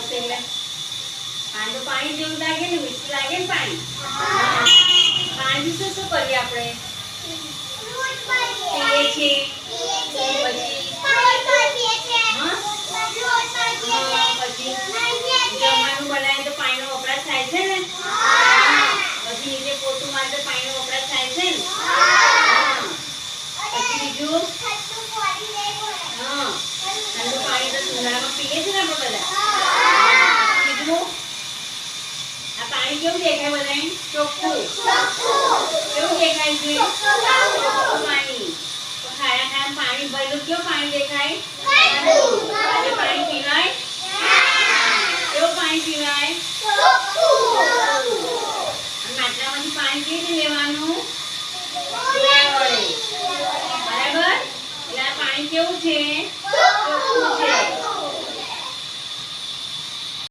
આવશે એટલે પાણી તો પાણી જેવું લાગે ને, મીઠું લાગે ને પાણી. પાણી શું શું કરીએ આપણે? પીએ છીએ, પછી જમવાનું બનાવીએ તો પાણીનો વપરાશ થાય છે ને. પછી નીચે પોતું મારે તો પાણીનો વપરાશ થાય છે ને. પછી બીજું ઠંડુ પાણી તો ઉનાળામાં પીએ છે ને આપણે બધા. બીજું આ પાણી કેવું દેખાય બધાને? ચોખ્ખું. કેવું દેખાય છે? ચોખ્ખું પાણી. તો ખારા ખારા પાણી ભરેલું કેવું પાણી દેખાય? પાણી પીવાય? કેવું પાણી પીવાય? માટલામાંથી પાણી કેવી રીતે લેવાનું? બરાબર. એટલે આ પાણી કેવું છે?